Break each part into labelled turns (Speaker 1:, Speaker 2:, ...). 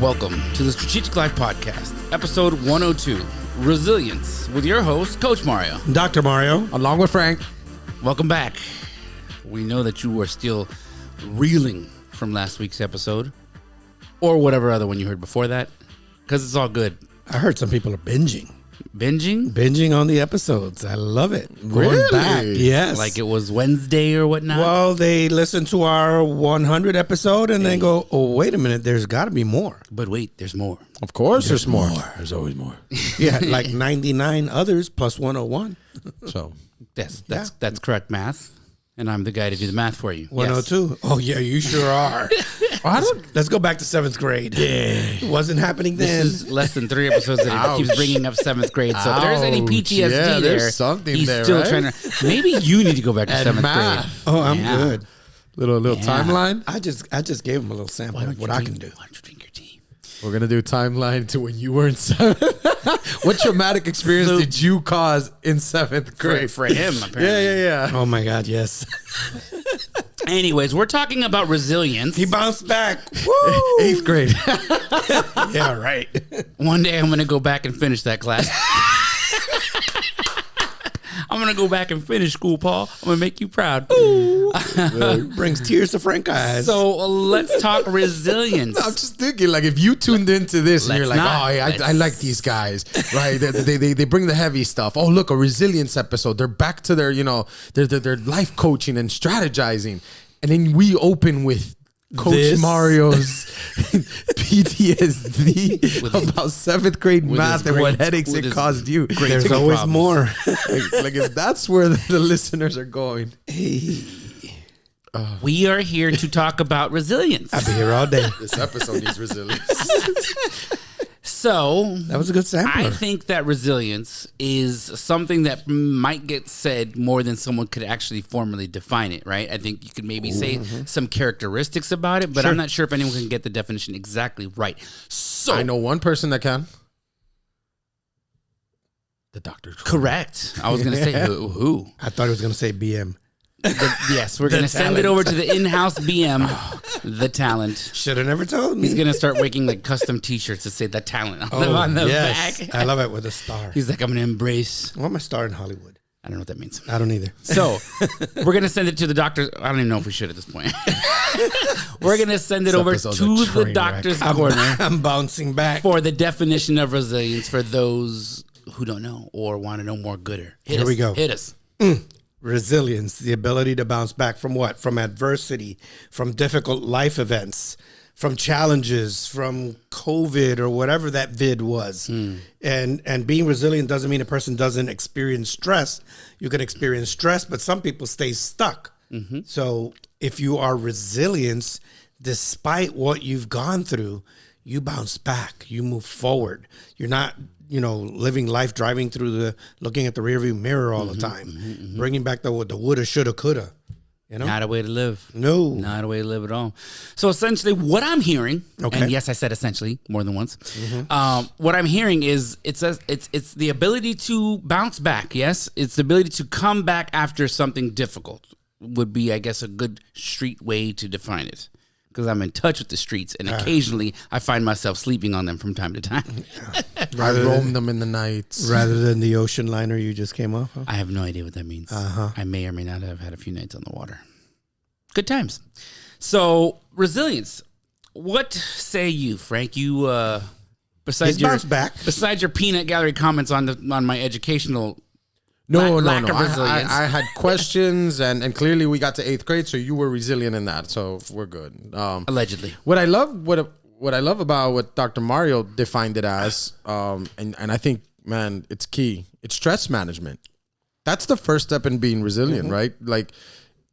Speaker 1: Welcome to the Strategic Life Podcast, episode 102, Resilience, with your host, Coach Mario.
Speaker 2: Dr. Mario.
Speaker 3: Along with Frank.
Speaker 1: Welcome back. We know that you are still reeling from last week's episode, or whatever other one you heard before that, because it's all good.
Speaker 2: I heard some people are binging.
Speaker 1: Binging
Speaker 2: on the episodes. I love it.
Speaker 3: Really?
Speaker 2: Going back. Yes.
Speaker 1: like it was Wednesday or whatnot.
Speaker 2: Well, they listen to our 100 episode and then go, oh, wait a minute, there's got to be more.
Speaker 1: But wait, there's more.
Speaker 3: Of course, there's more. There's always more.
Speaker 2: Yeah, like 99 others plus 101.
Speaker 3: So
Speaker 1: That's correct math, and I'm the guy to do the math for you.
Speaker 2: 102.
Speaker 1: Yes.
Speaker 2: Oh, yeah, you sure are. Let's go back to 7th grade. Yeah. It wasn't happening
Speaker 1: This
Speaker 2: then.
Speaker 1: is less than 3 episodes that he keeps bringing up 7th grade. So if there's any PTSD there,
Speaker 3: there's something
Speaker 1: he's
Speaker 3: there,
Speaker 1: still
Speaker 3: right?
Speaker 1: trying to. Maybe you need to go back to 7th
Speaker 3: math.
Speaker 1: grade.
Speaker 2: Oh, I'm
Speaker 1: Yeah.
Speaker 2: good.
Speaker 3: little
Speaker 1: Yeah.
Speaker 3: timeline.
Speaker 2: I just gave him a little sample of what I can do.
Speaker 1: Why don't you drink your tea?
Speaker 3: We're gonna do timeline to when you were in 7th. What traumatic experience
Speaker 1: So-
Speaker 3: did you cause in 7th grade?
Speaker 1: For him, apparently.
Speaker 3: Yeah.
Speaker 2: Oh, my God, yes.
Speaker 1: Anyways, we're talking about resilience.
Speaker 2: He bounced back. Woo!
Speaker 3: 8th grade.
Speaker 2: Yeah, right.
Speaker 1: One day I'm going to go back and finish that class. I'm going to go back and finish school, Paul. I'm going to make you proud.
Speaker 2: Brings tears to Frank's eyes.
Speaker 1: So let's talk resilience.
Speaker 3: I'm just thinking, like, if you tuned into this and you're like,
Speaker 1: Let's not.
Speaker 3: I like these guys, right? They bring the heavy stuff. Oh, look, a resilience episode. They're back to their, their life coaching and strategizing. And then we open with Coach
Speaker 2: This.
Speaker 3: Mario's PTSD about 7th grade math and what headaches
Speaker 1: with
Speaker 3: it
Speaker 1: his
Speaker 3: caused you.
Speaker 2: There's
Speaker 1: ticket
Speaker 2: always
Speaker 1: problems.
Speaker 2: more.
Speaker 3: Like if that's where the listeners are going.
Speaker 1: We are here to talk about resilience.
Speaker 2: I'll be here all day.
Speaker 3: This episode needs resilience.
Speaker 1: So
Speaker 2: That was a good sampler.
Speaker 1: I think that resilience is something that might get said more than someone could actually formally define it, right? I think you could maybe say some characteristics about it, but I'm not sure if anyone can get the definition exactly right. So
Speaker 3: I know one person that can. The doctor.
Speaker 1: correct. I was going to say who?
Speaker 2: I thought he was going to say BM.
Speaker 1: Yes, we're going to send it over to the in-house BM, the talent.
Speaker 2: Should have never told me.
Speaker 1: He's going to start making like custom t-shirts that say the talent on the
Speaker 2: yes.
Speaker 1: back.
Speaker 2: I love it with a star.
Speaker 1: He's like, I'm going to embrace.
Speaker 2: I want my star in Hollywood.
Speaker 1: I don't know what that means.
Speaker 2: I don't either.
Speaker 1: So we're going to send it to the doctor. I don't even know if we should at this point. We're going to send it over to
Speaker 3: episode's a
Speaker 1: the
Speaker 3: train wreck.
Speaker 1: doctor's corner
Speaker 2: I'm bouncing back.
Speaker 1: for the definition of resilience for those who don't know or want to know more gooder.
Speaker 2: Here we go.
Speaker 1: Hit us.
Speaker 2: Resilience, the ability to bounce back from what? From adversity, from difficult life events, from challenges, from COVID or whatever that vid was. And being resilient doesn't mean a person doesn't experience stress. You can experience stress, but some people stay stuck. So if you are resilient, despite what you've gone through, you bounce back, you move forward. You're not living life driving through looking at the rearview mirror all the time, bringing back the woulda, shoulda, coulda.
Speaker 1: Not a way to live.
Speaker 2: No.
Speaker 1: Not a way to live at all. So essentially what I'm hearing,
Speaker 2: Okay.
Speaker 1: and yes, I said essentially more than once. What I'm hearing is it's the ability to bounce back. Yes. It's the ability to come back after something difficult would be, I guess, a good street way to define it. Because I'm in touch with the streets, and occasionally I find myself sleeping on them from time to time.
Speaker 3: I roam them in the nights.
Speaker 2: Rather than the ocean liner you just came off of.
Speaker 1: I have no idea what that means. I may or may not have had a few nights on the water. Good times. So resilience. What say you, Frank? You besides
Speaker 2: He's
Speaker 1: your
Speaker 2: bounced back.
Speaker 1: besides your peanut gallery comments on my educational.
Speaker 3: No.
Speaker 1: Lack of resilience.
Speaker 3: I had questions, and clearly we got to 8th grade, so you were resilient in that, so we're good.
Speaker 1: Allegedly.
Speaker 3: What I love about what Dr. Mario defined it as, and I think, man, it's key. It's stress management. That's the first step in being resilient, right? Like,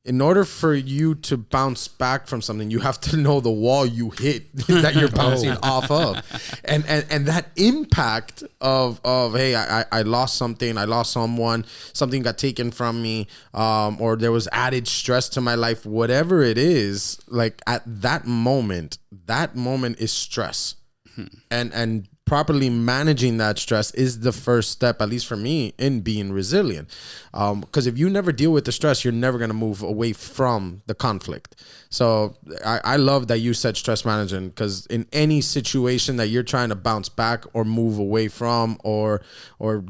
Speaker 3: in order for you to bounce back from something, you have to know the wall you hit that you're bouncing off of. And that impact of hey, I lost something, I lost someone, something got taken from me, or there was added stress to my life, whatever it is, like at that moment is stress. And properly managing that stress is the first step, at least for me, in being resilient. Because if you never deal with the stress, you're never going to move away from the conflict. So I love that you said stress management, because in any situation that you're trying to bounce back or move away from or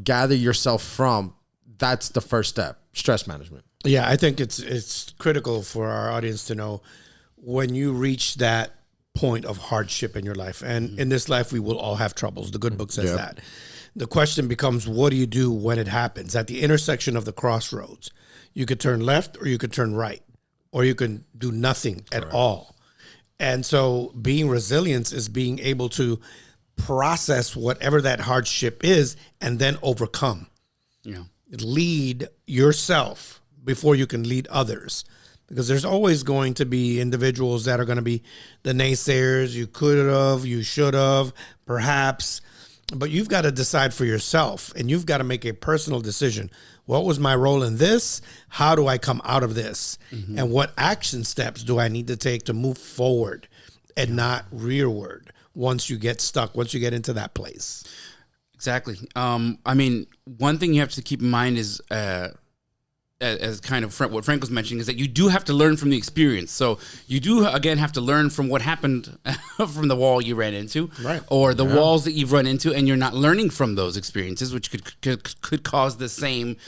Speaker 3: gather yourself from, that's the first step, stress management.
Speaker 2: Yeah, I think it's critical for our audience to know when you reach that point of hardship in your life. And in this life, we will all have troubles. The good book says that. The question becomes, what do you do when it happens? At the intersection of the crossroads, you could turn left or you could turn right, or you can do nothing at all. And so being resilient is being able to process whatever that hardship is and then overcome.
Speaker 1: Yeah.
Speaker 2: Lead yourself before you can lead others. Because there's always going to be individuals that are going to be the naysayers. You could have, you should have, perhaps. But you've got to decide for yourself, and you've got to make a personal decision. What was my role in this? How do I come out of this? And what action steps do I need to take to move forward and not rearward once you get stuck, once you get into that place?
Speaker 1: Exactly. I mean, one thing you have to keep in mind is... as kind of what Frank was mentioning, is that you do have to learn from the experience. So you do, again, have to learn from what happened from the wall you ran into,
Speaker 2: right,
Speaker 1: or the walls that you've run into, and you're not learning from those experiences, which could cause the same,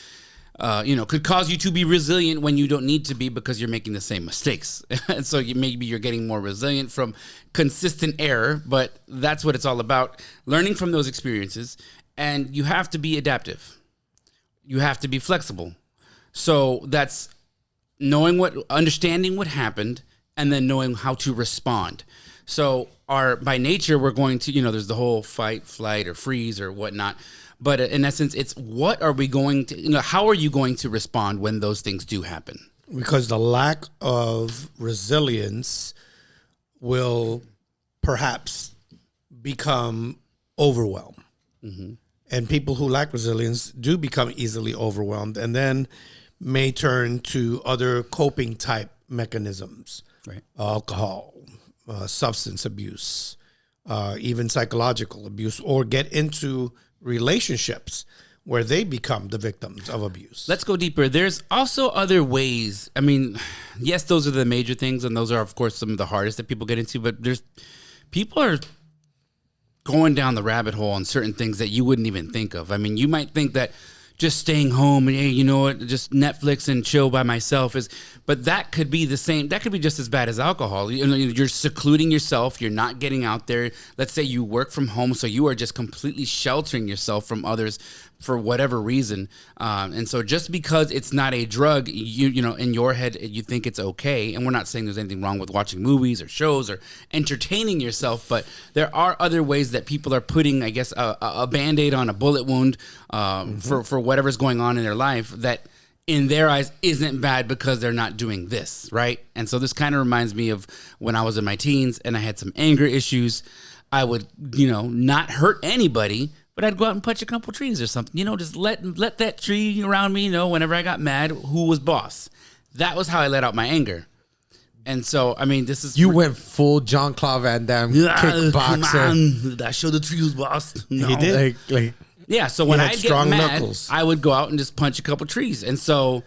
Speaker 1: could cause you to be resilient when you don't need to be, because you're making the same mistakes. And so maybe you're getting more resilient from consistent error, but that's what it's all about, learning from those experiences. And you have to be adaptive. You have to be flexible. So that's understanding what happened, and then knowing how to respond. So by nature, we're going to, there's the whole fight, flight, or freeze or whatnot. But in essence, it's what are we going to, how are you going to respond when those things do happen?
Speaker 2: Because the lack of resilience will perhaps become overwhelmed. And people who lack resilience do become easily overwhelmed, and then may turn to other coping type mechanisms,
Speaker 1: right?
Speaker 2: Alcohol, substance abuse, even psychological abuse, or get into relationships where they become the victims of abuse.
Speaker 1: Let's go deeper. There's also other ways. I mean, yes, those are the major things, and those are, of course, some of the hardest that people get into, but people are going down the rabbit hole on certain things that you wouldn't even think of. I mean, you might think that just staying home and, hey, you know what, just Netflix and chill by myself but that could be the same. That could be just as bad as alcohol. You're secluding yourself. You're not getting out there. Let's say you work from home, so you are just completely sheltering yourself from others for whatever reason. And so just because it's not a drug, in your head, you think it's okay. And we're not saying there's anything wrong with watching movies or shows or entertaining yourself, but there are other ways that people are putting, I guess, a Band-Aid on a bullet wound for whatever's going on in their life that in their eyes isn't bad because they're not doing this, right? And so this kind of reminds me of when I was in my teens and I had some anger issues. I would, not hurt anybody, but I'd go out and punch a couple trees or something. Just let that tree around me know whenever I got mad who was boss. That was how I let out my anger. And so, I mean, this is...
Speaker 3: You went full Jean-Claude Van Damme kickboxer.
Speaker 1: Come on. I showed the trees, boss. No.
Speaker 2: He did.
Speaker 3: Like,
Speaker 1: yeah, so when I'd get mad,
Speaker 2: knuckles.
Speaker 1: I would go out and just punch a couple trees. And so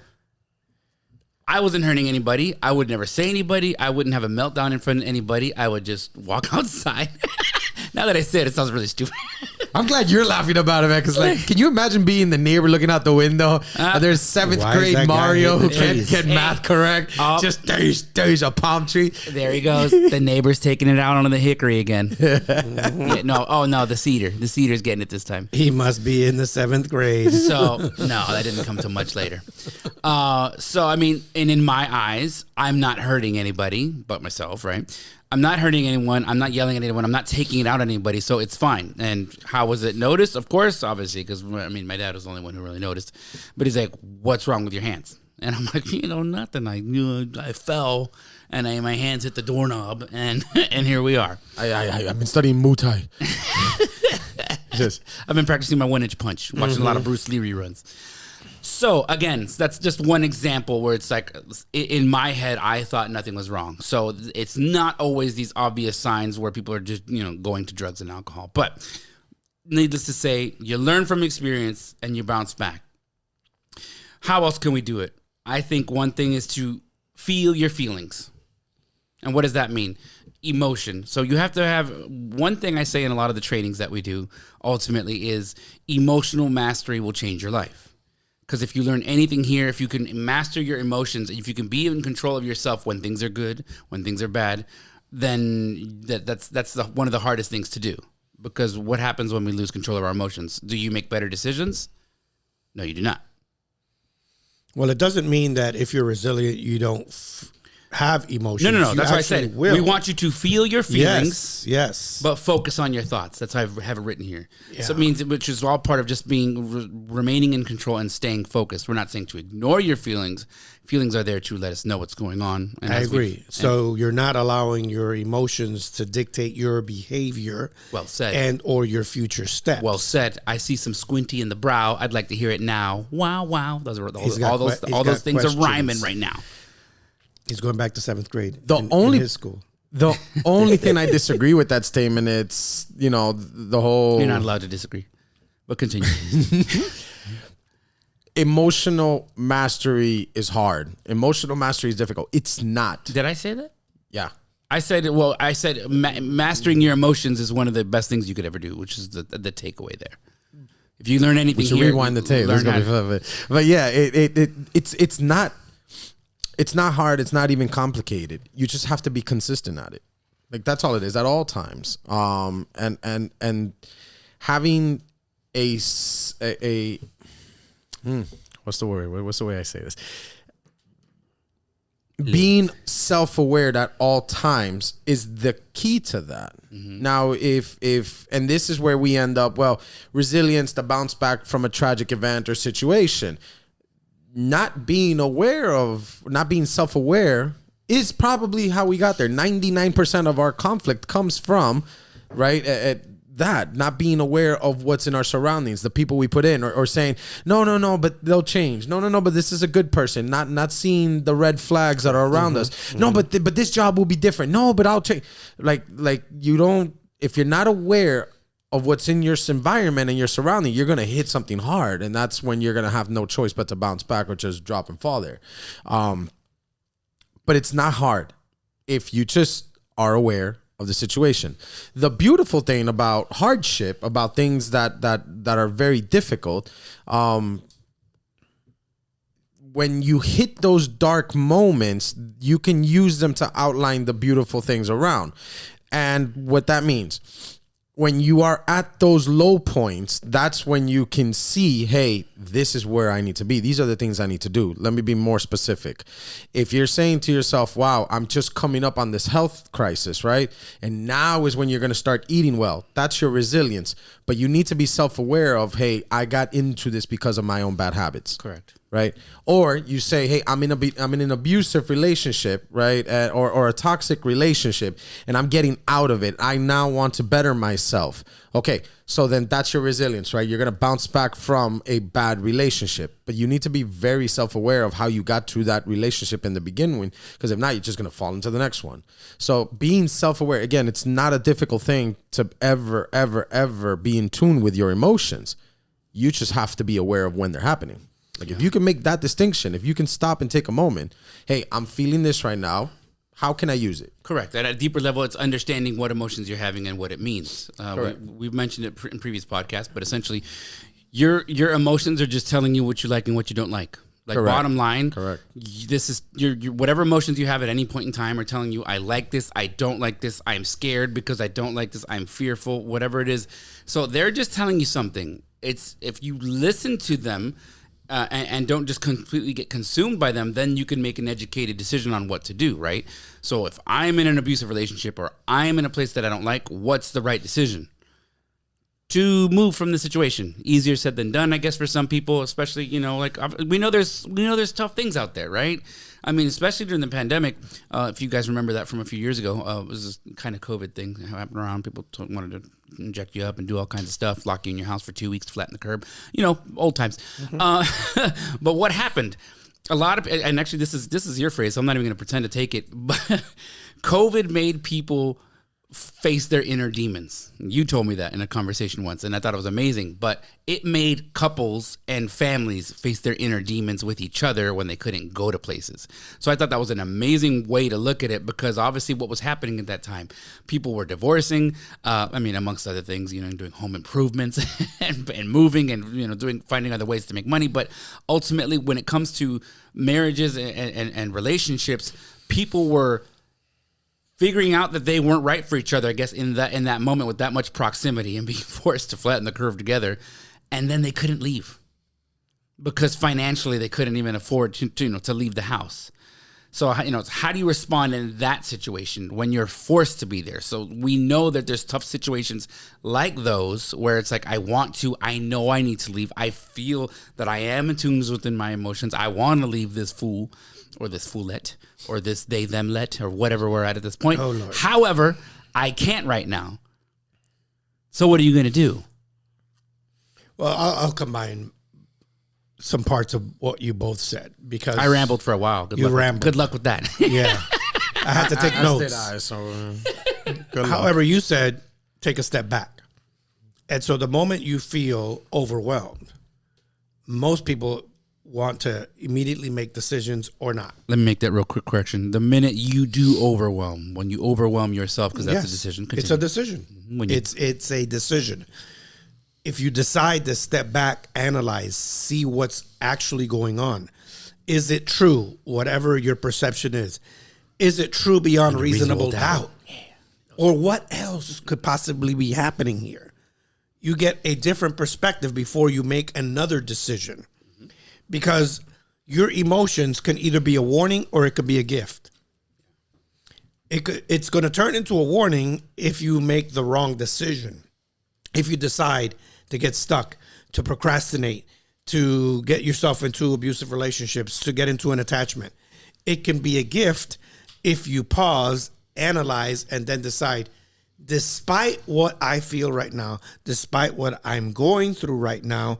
Speaker 1: I wasn't hurting anybody. I would never say anybody. I wouldn't have a meltdown in front of anybody. I would just walk outside. Now that I said it, sounds really stupid.
Speaker 3: I'm glad you're laughing about it, man. Because, can you imagine being the neighbor looking out the window? And there's seventh grade Mario who can't get math correct. Just there's a palm tree.
Speaker 1: There he goes. The neighbor's taking it out on the hickory again. Yeah, no, the cedar. The cedar's getting it this time.
Speaker 2: He must be in the 7th grade.
Speaker 1: So, no, that didn't come till much later. So, I mean, and in my eyes, I'm not hurting anybody but myself, right? I'm not hurting anyone. I'm not yelling at anyone. I'm not taking it out on anybody. So it's fine. And how was it noticed? Of course, obviously, because, my dad was the only one who really noticed. But he's like, what's wrong with your hands? And I'm like, nothing. I fell and my hands hit the doorknob and here we are.
Speaker 3: I've been studying Muay Thai.
Speaker 1: I've been practicing my 1-inch punch, watching a lot of Bruce Lee reruns. So again, that's just one example where it's like in my head, I thought nothing was wrong. So it's not always these obvious signs where people are just, going to drugs and alcohol. But needless to say, you learn from experience and you bounce back. How else can we do it? I think one thing is to feel your feelings. And what does that mean? Emotion. So you have to have, one thing I say in a lot of the trainings that we do ultimately is emotional mastery will change your life. Because if you learn anything here, if you can master your emotions, if you can be in control of yourself when things are good, when things are bad, then that's one of the hardest things to do. Because what happens when we lose control of our emotions? Do you make better decisions? No, you do not.
Speaker 2: Well, it doesn't mean that if you're resilient, you don't have emotions.
Speaker 1: No.
Speaker 2: You
Speaker 1: That's why I said we want you to feel your feelings.
Speaker 2: Yes.
Speaker 1: But focus on your thoughts. That's how I have it written here. Yeah. So it means, which is all part of just being remaining in control and staying focused. We're not saying to ignore your feelings. Feelings are there to let us know what's going on. And
Speaker 2: I agree. So you're not allowing your emotions to dictate your behavior.
Speaker 1: Well said.
Speaker 2: And or your future steps.
Speaker 1: Well said. I see some squinty in the brow. I'd like to hear it now. Wow, wow. Those are all those things are rhyming right now.
Speaker 2: He's going back to 7th grade. In his school.
Speaker 3: The only thing I disagree with that statement, it's, the whole...
Speaker 1: You're not allowed to disagree. But continue.
Speaker 3: Emotional mastery is hard. Emotional mastery is difficult. It's not.
Speaker 1: Did I say that?
Speaker 3: Yeah.
Speaker 1: I said mastering your emotions is one of the best things you could ever do, which is the takeaway there. If you learn anything here...
Speaker 3: rewind the tape. But yeah, it's not... It's not hard. It's not even complicated. You just have to be consistent at it. Like, that's all it is at all times. And having what's the word? What's the way I say this? Being self-aware at all times is the key to that. Mm-hmm. Now, if and this is where we end up, resilience to bounce back from a tragic event or situation. Not being self-aware is probably how we got there. 99% of our conflict comes from, right, at that, not being aware of what's in our surroundings, the people we put in, or saying, no, but they'll change. No, but this is a good person. Not seeing the red flags that are around us. Mm-hmm. No, but this job will be different. No, but I'll change. Like you don't, if you're not aware of what's in your environment and your surrounding, you're going to hit something hard. And that's when you're going to have no choice but to bounce back or just drop and fall there. But it's not hard if you just are aware of the situation. The beautiful thing about hardship, about things that are very difficult, when you hit those dark moments, you can use them to outline the beautiful things around. And what that means, when you are at those low points, that's when you can see, hey, this is where I need to be. These are the things I need to do. Let me be more specific. If you're saying to yourself, wow, I'm just coming up on this health crisis, right? And now is when you're going to start eating well. That's your resilience. But you need to be self-aware of, hey, I got into this because of my own bad habits.
Speaker 1: Correct.
Speaker 3: Right? Or you say, hey, I'm in an abusive relationship, right? Or a toxic relationship, and I'm getting out of it. I now want to better myself. Okay, so then that's your resilience, right? You're going to bounce back from a bad relationship, but you need to be very self-aware of how you got to that relationship in the beginning, because if not, you're just going to fall into the next one. So being self-aware, again, it's not a difficult thing to ever be in tune with your emotions. You just have to be aware of when they're happening. Like, if you can make that distinction, if you can stop and take a moment, hey, I'm feeling this right now. How can I use it?
Speaker 1: Correct. At a deeper level, it's understanding what emotions you're having and what it means. We've mentioned it in previous podcasts, but essentially, your emotions are just telling you what you like and what you don't like. Like, correct. Bottom line,
Speaker 3: correct.
Speaker 1: This is your whatever emotions you have at any point in time are telling you, I like this, I don't like this, I'm scared because I don't like this, I'm fearful, whatever it is. So they're just telling you something. It's if you listen to them. And don't just completely get consumed by them, then you can make an educated decision on what to do, right? So if I'm in an abusive relationship or I'm in a place that I don't like, what's the right decision? To move from the situation. Easier said than done, I guess, for some people, especially, like we know there's tough things out there, right? I mean, especially during the pandemic, if you guys remember that from a few years ago, it was this kind of COVID thing that happened around. People wanted to inject you up and do all kinds of stuff, lock you in your house for 2 weeks, flatten the curb, old times. Mm-hmm. But what happened? A lot of, and actually this is your phrase, so I'm not even going to pretend to take it, but COVID made people face their inner demons. You told me that in a conversation once, and I thought it was amazing. But it made couples and families face their inner demons with each other when they couldn't go to places. So I thought that was an amazing way to look at it, because obviously what was happening at that time, people were divorcing. Amongst other things, doing home improvements and moving and finding other ways to make money. But ultimately, when it comes to marriages and relationships, people were figuring out that they weren't right for each other, I guess, in that moment with that much proximity and being forced to flatten the curve together. And then they couldn't leave because financially they couldn't even afford to leave the house. So, how do you respond in that situation when you're forced to be there? So we know that there's tough situations like those where it's like, I know I need to leave. I feel that I am in tune within my emotions. I want to leave this fool or this foolette or this they, them, let, or whatever we're at this point.
Speaker 2: Oh, Lord.
Speaker 1: However, I can't right now. So what are you going to do?
Speaker 2: Well, I'll combine some parts of what you both said, because
Speaker 1: I rambled for a while. Good luck with that.
Speaker 2: Yeah. I had to take notes. However, you said take a step back. And so the moment you feel overwhelmed, most people want to immediately make decisions or not.
Speaker 1: Let me make that real quick correction. The minute you do overwhelm, when you overwhelm yourself, because that's a decision. Continue.
Speaker 2: It's a decision. It's a decision. If you decide to step back, analyze, see what's actually going on. Is it true, whatever your perception is? Is it true beyond reasonable doubt? Or what else could possibly be happening here? You get a different perspective before you make another decision. Because your emotions can either be a warning or it could be a gift. It's going to turn into a warning if you make the wrong decision. If you decide to get stuck, to procrastinate, to get yourself into abusive relationships, to get into an attachment. It can be a gift if you pause, analyze, and then decide, despite what I feel right now, despite what I'm going through right now,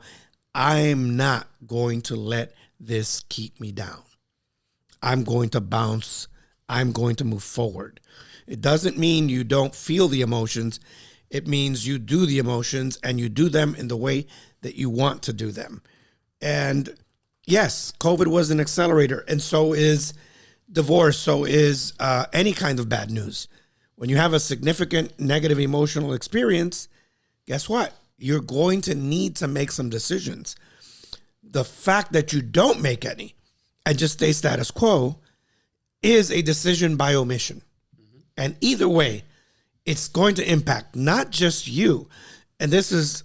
Speaker 2: I'm not going to let this keep me down. I'm going to bounce. I'm going to move forward. It doesn't mean you don't feel the emotions. It means you do the emotions and you do them in the way that you want to do them. And yes, COVID was an accelerator, and so is divorce, so is any kind of bad news. When you have a significant negative emotional experience, guess what? You're going to need to make some decisions. The fact that you don't make any and just stay status quo is a decision by omission. And either way, it's going to impact not just you. And this is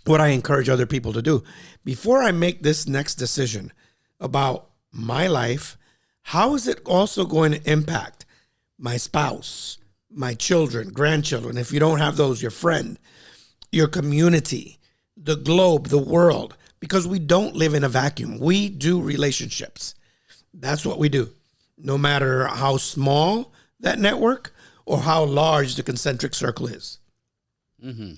Speaker 2: what I encourage other people to do. Before I make this next decision about my life, how is it also going to impact my spouse, my children, grandchildren? If you don't have those, your friend, your community, the globe, the world, because we don't live in a vacuum. We do relationships. That's what we do. No matter how small that network or how large the concentric circle is.
Speaker 3: Mm-hmm.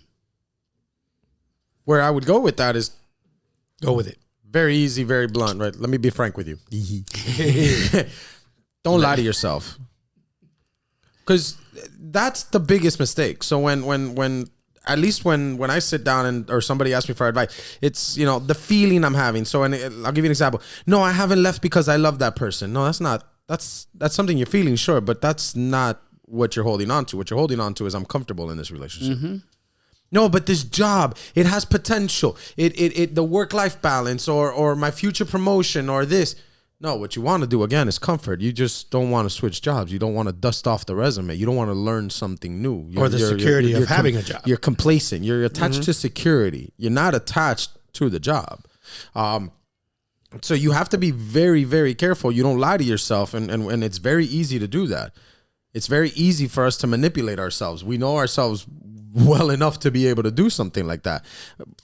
Speaker 3: Where I would go with that is
Speaker 2: go with it.
Speaker 3: Very easy, very blunt, right? Let me be frank with you. Don't lie to yourself. Because that's the biggest mistake. So when at least when I sit down or somebody asks me for advice, it's, the feeling I'm having. So I'll give you an example. No, I haven't left because I love that person. No, that's not. That's something you're feeling, sure, but that's not what you're holding on to. What you're holding on to is I'm comfortable in this relationship. Mm-hmm. No, but this job, it has potential. It the work-life balance or my future promotion or this. No, what you want to do, again, is comfort. You just don't want to switch jobs. You don't want to dust off the resume. You don't want to learn something new.
Speaker 2: Or the security of having a job.
Speaker 3: You're complacent. You're attached to security. You're not attached to the job. So you have to be very, very careful. You don't lie to yourself, and it's very easy to do that. It's very easy for us to manipulate ourselves. We know ourselves well enough to be able to do something like that.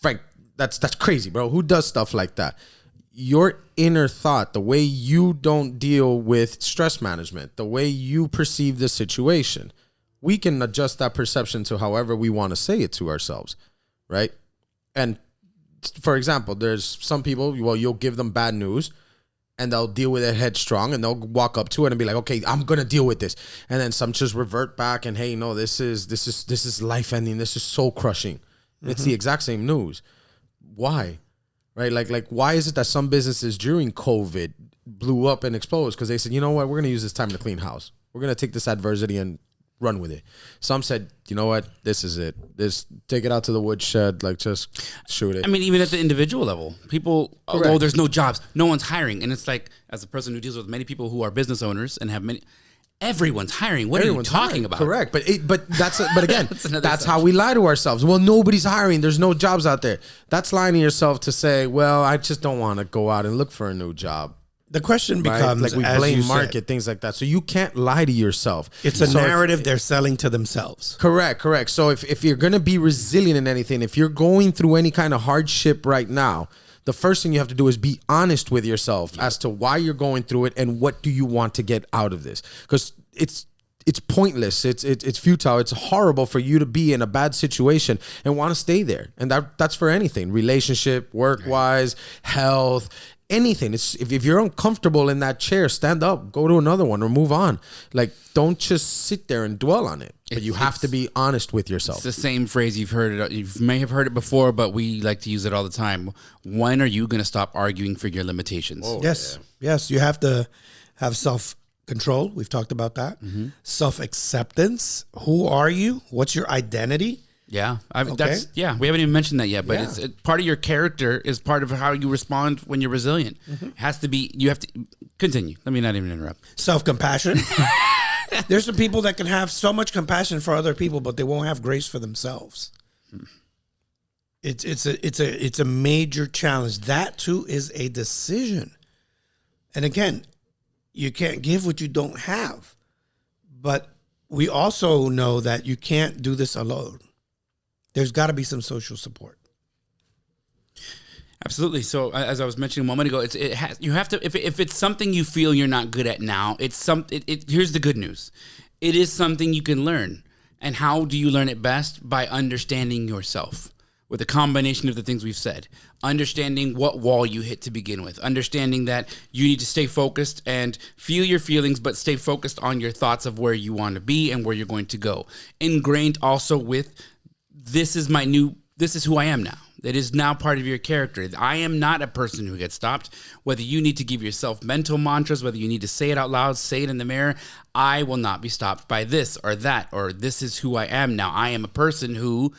Speaker 3: Frank, that's crazy, bro. Who does stuff like that? Your inner thought, the way you don't deal with stress management, the way you perceive the situation, we can adjust that perception to however we want to say it to ourselves, right? And for example, there's some people, well, you'll give them bad news and they'll deal with it headstrong, and they'll walk up to it and be like, okay, I'm gonna deal with this. And then some just revert back and, hey, no, this is life ending. This is soul crushing. It's the exact same news. Why? Right? Like why is it that some businesses during COVID blew up and exploded? Because they said, you know what, we're gonna use this time to clean house. We're gonna take this adversity and run with it. Some said, you know what, this is it. Take it out to the woodshed, like just shoot it.
Speaker 1: I mean, even at the individual level, people, oh, there's no jobs, no one's hiring. And it's like, as a person who deals with many people who are business owners and have many, everyone's hiring. What are you talking about?
Speaker 3: Correct. But again, that's how we lie to ourselves. Well, nobody's hiring. There's no jobs out there. That's lying to yourself to say, well, I just don't want to go out and look for a new job.
Speaker 2: The question becomes,
Speaker 3: like we blame market, things like that. So you can't lie to yourself.
Speaker 2: It's a narrative they're selling to themselves.
Speaker 3: Correct. So if you're going to be resilient in anything, if you're going through any kind of hardship right now, the first thing you have to do is be honest with yourself as to why you're going through it and what do you want to get out of this. Because it's pointless. It's futile. It's horrible for you to be in a bad situation and want to stay there. And that's for anything, relationship, work-wise, health, anything. It's if you're uncomfortable in that chair, stand up, go to another one, or move on. Like, don't just sit there and dwell on it. But you have to be honest with yourself.
Speaker 1: It's the same phrase you've heard it. You may have heard it before, but we like to use it all the time. When are you going to stop arguing for your limitations?
Speaker 2: Oh, yes. You have to have self-control. We've talked about that. Self-acceptance. Who are you? What's your identity?
Speaker 1: Yeah, we haven't even mentioned that yet, but it's part of your character is part of how you respond when you're resilient. It has to be, you have to continue. Let me not even interrupt.
Speaker 2: Self-compassion. There's some people that can have so much compassion for other people, but they won't have grace for themselves. It's a major challenge. That too is a decision. And again, you can't give what you don't have, but we also know that you can't do this alone. There's got to be some social support.
Speaker 1: Absolutely. So as I was mentioning a moment ago, you have to, if it's something you feel you're not good at now, here's the good news. It is something you can learn. And how do you learn it best? By understanding yourself with a combination of the things we've said. Understanding what wall you hit to begin with. Understanding that you need to stay focused and feel your feelings, but stay focused on your thoughts of where you want to be and where you're going to go. Ingrained also with this is who I am now. It is now part of your character. I am not a person who gets stopped. Whether you need to give yourself mental mantras, whether you need to say it out loud, say it in the mirror, I will not be stopped by this or that, or this is who I am now. I am a person who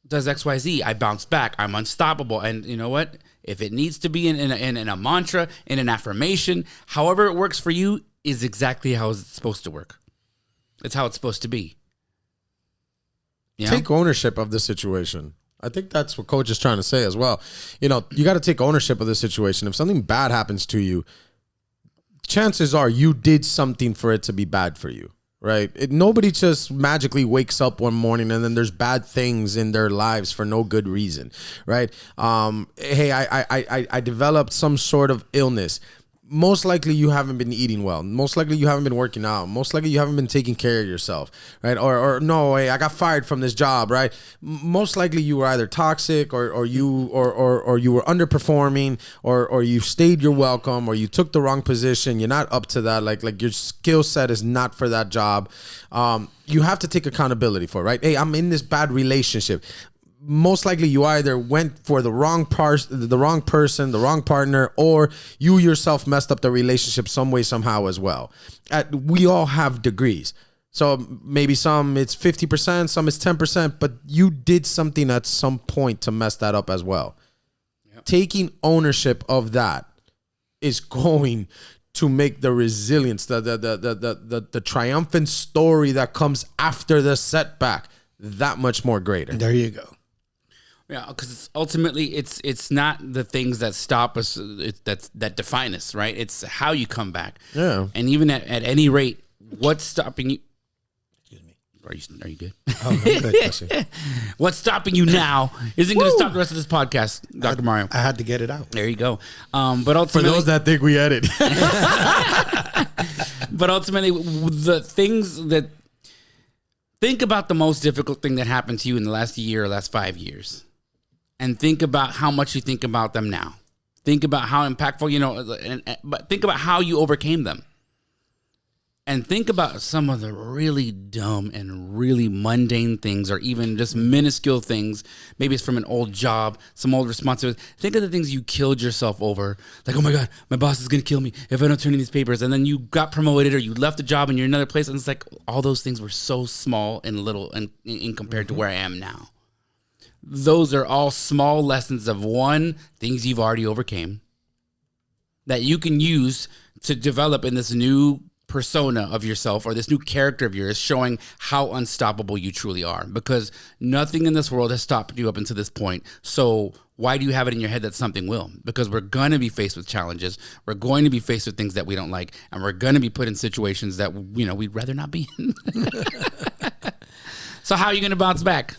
Speaker 1: does XYZ. I bounce back. I'm unstoppable. And you know what? If it needs to be in a mantra, in an affirmation, however it works for you is exactly how it's supposed to work. It's how it's supposed to be. You know?
Speaker 3: Take ownership of the situation. I think that's what Coach is trying to say as well. You know, you got to take ownership of the situation. If something bad happens to you, chances are you did something for it to be bad for you, right? Nobody just magically wakes up one morning and then there's bad things in their lives for no good reason, right? Hey, I developed some sort of illness. Most likely you haven't been eating well. Most likely you haven't been working out. Most likely you haven't been taking care of yourself, right? Or no, hey, I got fired from this job, right? Most likely you were either toxic or you were underperforming or you stayed your welcome or you took the wrong position. You're not up to that. Like your skill set is not for that job. You have to take accountability for it, right? Hey, I'm in this bad relationship. Most likely you either went for the wrong person, the wrong partner, or you yourself messed up the relationship some way, somehow as well. We all have degrees. So maybe some it's 50%, some it's 10%, but you did something at some point to mess that up as well. Yep. Taking ownership of that is going to make the resilience, the triumphant story that comes after the setback that much more greater.
Speaker 2: There you go.
Speaker 1: Yeah, because ultimately it's not the things that stop us that define us, right? It's how you come back.
Speaker 3: Yeah.
Speaker 1: And even at any rate, what's stopping you? Excuse me. Are you good?
Speaker 2: Oh, I'm good.
Speaker 1: What's stopping you now isn't going to stop the rest of this podcast, Dr. Mario.
Speaker 2: I had to get it out.
Speaker 1: There you go. But ultimately,
Speaker 3: for those that think we edit.
Speaker 1: But ultimately, the things that think about the most difficult thing that happened to you in the last year or last 5 years. And think about how much you think about them now. Think about how impactful, but think about how you overcame them. And think about some of the really dumb and really mundane things, or even just minuscule things. Maybe it's from an old job, some old responsibility. Think of the things you killed yourself over. Like, oh my God, my boss is going to kill me if I don't turn in these papers. And then you got promoted, or you left the job and you're in another place. And it's like all those things were so small and little and in compared to where I am now. Those are all small lessons of things you've already overcame that you can use to develop in this new persona of yourself, or this new character of yours, showing how unstoppable you truly are, because nothing in this world has stopped you up until this point. So why do you have it in your head that something will? Because we're going to be faced with challenges. We're going to be faced with things that we don't like, and we're going to be put in situations that, we'd rather not be in. So how are you going to bounce back?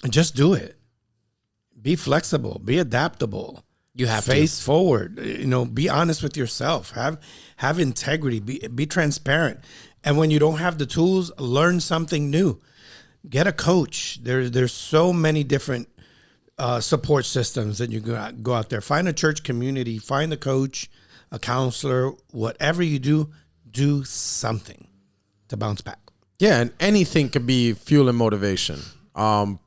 Speaker 2: Just do it. Be flexible, be adaptable.
Speaker 1: You have
Speaker 2: face forward, be honest with yourself, have integrity, be transparent. And when you don't have the tools, learn something new. Get a coach. There's so many different support systems that you go out there. Find a church community, find a coach, a counselor, whatever you do something to bounce back.
Speaker 3: Yeah, and anything could be fuel and motivation. So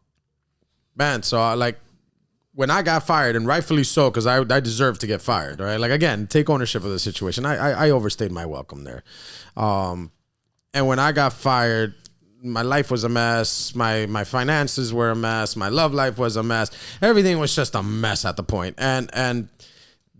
Speaker 3: when I got fired, and rightfully so, because I deserved to get fired, right? Like, again, take ownership of the situation. I overstayed my welcome there. And when I got fired, my life was a mess. My finances were a mess. My love life was a mess. Everything was just a mess at the point. And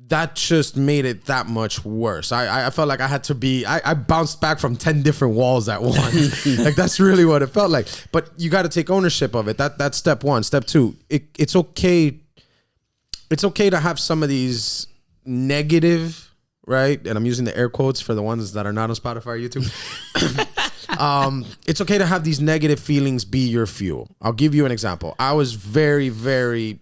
Speaker 3: that just made it that much worse. I felt like I had to I bounced back from 10 different walls at once. Like, that's really what it felt like. But you got to take ownership of it. That's step one. Step two, it's okay. It's okay to have some of these negative, right? And I'm using the air quotes for the ones that are not on Spotify or YouTube. It's okay to have these negative feelings be your fuel. I'll give you an example. I was very, very,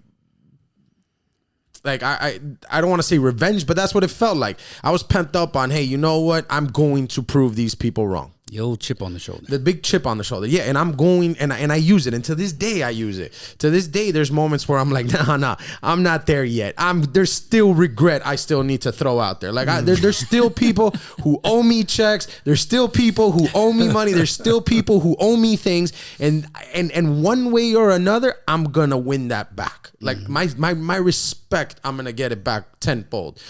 Speaker 3: I don't want to say revenge, but that's what it felt like. I was pent up on, hey, you know what? I'm going to prove these people wrong.
Speaker 1: The old chip on the shoulder.
Speaker 3: The big chip on the shoulder. Yeah, and I'm going, and I use it. And to this day, I use it. To this day, there's moments where I'm like, nah, I'm not there yet. There's still regret I still need to throw out there. Like, there's still people who owe me checks. There's still people who owe me money. There's still people who owe me things. And one way or another, I'm going to win that back. Like, my respect, I'm going to get it back tenfold.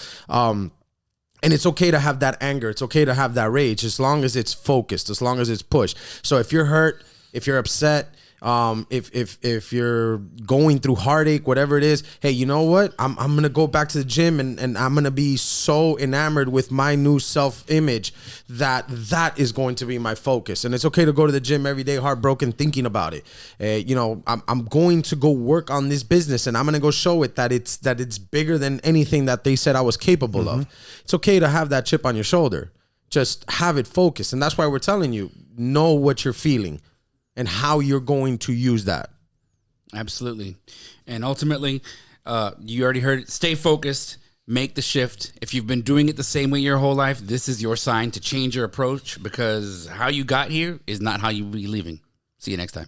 Speaker 3: And it's okay to have that anger. It's okay to have that rage, as long as it's focused, as long as it's pushed. So if you're hurt, if you're upset, if you're going through heartache, whatever it is, hey, you know what? I'm gonna go back to the gym, and I'm gonna be so enamored with my new self-image that is going to be my focus. And it's okay to go to the gym every day, heartbroken, thinking about it. I'm going to go work on this business, and I'm gonna go show it that it's bigger than anything that they said I was capable of. It's okay to have that chip on your shoulder. Just have it focused, and that's why we're telling you, know what you're feeling and how you're going to use that.
Speaker 1: Absolutely. And ultimately, you already heard it. Stay focused. Make the shift. If you've been doing it the same way your whole life, this is your sign to change your approach, because how you got here is not how you'll be leaving. See you next time.